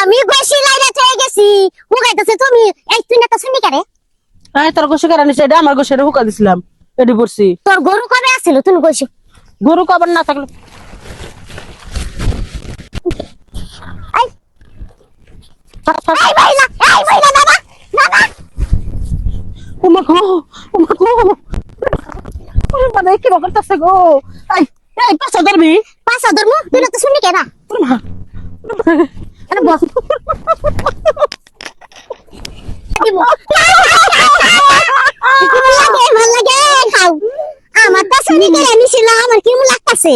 আমি গোসি লাইরে চলে গেছি হুকাইতেছে তুমি এই তুই না তো শুনি কারে তোর গোসে কারণ এটা আমার গোসের হুকা দিছিলাম এডি পড়ছি তোর গরু কবে আসছিল তুমি গোসি গরু কবার না থাকলে এই ভাইলা বাবা বাবা ওমা গো ওরে বাবা কি করতেছে গো এই পাঁচ ধরবি পাঁচা ধর্ম তুই না তো শুনি কেনা আরে বস ভাল লাগে খাও আমার তো শুনি করে নিছিল আমার কি লাগতাছে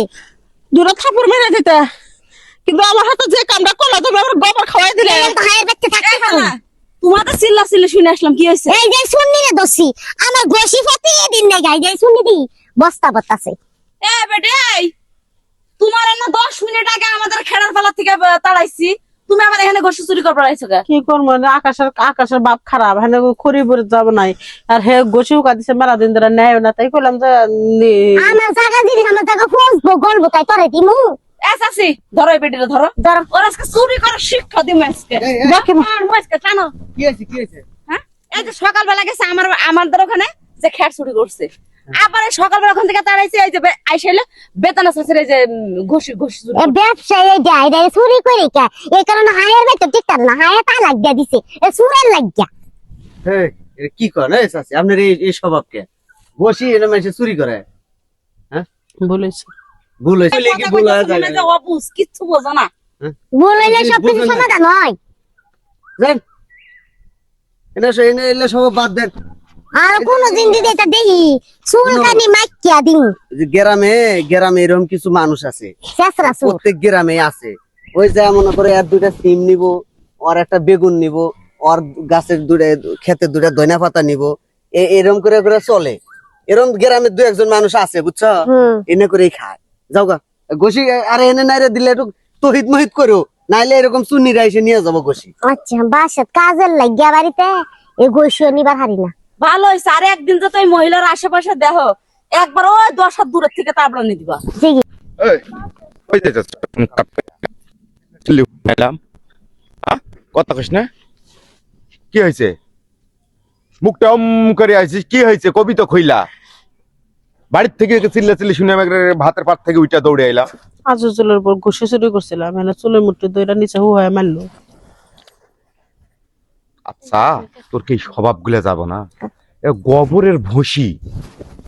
দূরে থাপুর মেরে দিতে কিন্তু আমার হাতে যে কামটা করলা তুমি আমার গোবর খাওয়াই দিলে ভাইয়ের বাচ্চা থাকতে তোমার তো চিল্লা চিল্লি শুনে আসলাম কি হয়েছে এই যে শুননি রে দোষী আমার গোসি ফতি দিন নাই গাই যাই শুনি দি বস্তা বত্তাছে এ বেটে তোমার না 10 মিনিট আগে আমাদের খেলার পালা থেকে তাড়াইছি তুমি আমার এখানে গোসু চুরি করবার আইছো কে কি করবো আকাশের বাপ খারাপ হ্যাঁ খড়ি পরে যাবো নাই আর হে গোসিও কাঁদিছে মেলা দিন ধরে নেয় না তাই করলাম যে আমার জায়গা দিদি আমার জায়গা খুঁজবো গল্প তাই তোরে দিমু এসাসি ধরো এই বেটিটা ধরো ধরো। ওর আজকে চুরি করার শিক্ষা দিমু আজকে দেখে আজকে জানো কি হয়েছে হ্যাঁ এই যে সকালবেলা গেছে আমাদের ওখানে যে খের চুরি করছে আবার এই সকালবেলা ওখান থেকে তাড়াইছে এই যে আইসাইলে বেতন আছে এই যে ঘষি চুরি এ ব্যবসায়ী যায় রে চুরি করে কে এই কারণে হায়ের বেতন ঠিক না হায়ে তা লাগিয়া দিছে এ চুরের লাগিয়া হ্যাঁ এটা কি করেন এই চাচি আপনার এই স্বভাবকে বসি এরকম এসে চুরি করে বলেছি ভুল হয়েছে কথা ভুল হয়ে কইতাছে না যে অবুঝ কিচ্ছু বোঝো না বললে সব কিছু সমাধান হয় যান এনে সব বাদ দেন আর কোনদিন দিদি এটা দেখি চুলকানি মাইকিয়া দিন যে গ্রামে এরকম কিছু মানুষ আছে শেষরা চুল প্রত্যেক গ্রামে আছে ওই যে মনে করে আর দুইটা সিম নিব আর একটা বেগুন নিব আর গাছের দুটা ক্ষেতের দুটা ধনিয়া পাতা নিব এরকম করে করে চলে এরকম গ্রামের দু একজন মানুষ আছে বুঝছো এনে করেই খায় যাও গা গোসি আর এনে নাইরে দিলে একটু তহিত মহিত করো নাইলে এরকম চুন্নিরা এসে নিয়ে যাবো গোসি আচ্ছা বাসাত কাজের লাগিয়া বাড়িতে এ গোসিও নিবার হারি না ভালো হয়েছে আর একদিন তো এই মহিলার আশেপাশে দেখো একবার ওই 10 হাত দূরের থেকে তাবলা নিয়ে দিবা জিগি এই কই যাচ্ছ চিল্লি এলাম কথা কইস না কি হয়েছে মুখটা করে আইছিস কি হয়েছে কবিতা কইলা বাড়ির থেকে চিল্লা চিল্লি শুনে আমি ভাতের পাত থেকে উইটা দৌড়ে আইলাম আজও চুলের উপর গোসে চুরি করছিলাম মানে চুলের মুঠি দইটা নিচে হয়ে মারলো আচ্ছা তোর কি স্বভাব গুলা যাবো না গোবরের ভসি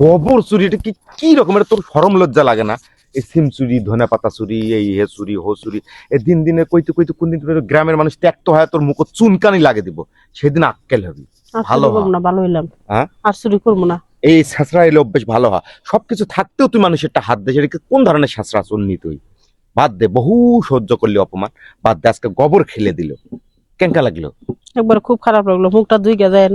গোবর চুরি এটা কি রকমের তোর শরম লজ্জা লাগে না এই সিম চুরি ধনে পাতা চুরি এই হে চুরি হো চুরি এই দিন দিনে কইতে কইতে কোন দিন গ্রামের মানুষ ত্যাক্ত হয় তোর মুখ চুনকানি লাগে দিব সেদিন আক্কেল হবি ভালো না ভালো হইলাম হ্যাঁ আর চুরি করবো না এই ছেঁচড়া এলে অভ্যেস ভালো হয় সবকিছু থাকতেও তুই মানুষেরটা হাত দে সেটা কোন ধরনের ছেঁচড়া চুননি তুই বাদ দে বহু সহ্য করলি অপমান বাদ দে আজকে গোবর খেলে দিল কেঙ্কা লাগলো একবার খুব খারাপ লাগলো মুখটা ধুই গে যায়